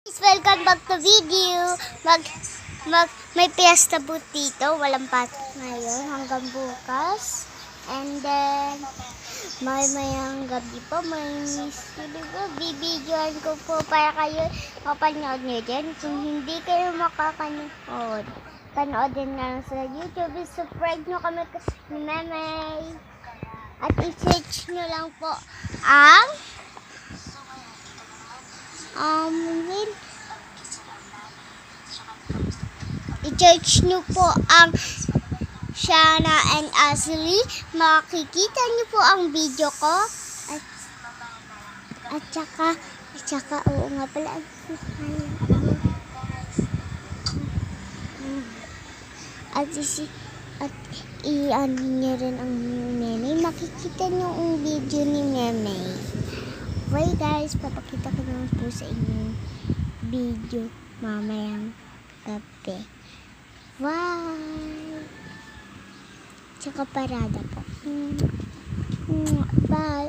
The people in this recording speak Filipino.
Welcome back to video. May piyesta po dito. Walang pasok ngayon hanggang bukas. And then, mayang gabi po, may mystery po. Bibidyoan ko po para kayo mapanood nyo din. Kung hindi kayo makakanood, panoodin na lang sa YouTube. Subscribe nyo kami ni Memay. At i-search nyo lang po ang i-search nyo po ang Shana and Ashley. Makikita nyo po ang video ko. At saka, oo nga pala. At i-ano nyo rin ang Memay. Makikita nyo ang video ni Memay. Okay guys, papakita ko naman po sa inyo video mamayang gabi. Wow! Tsaka parada po. Bye!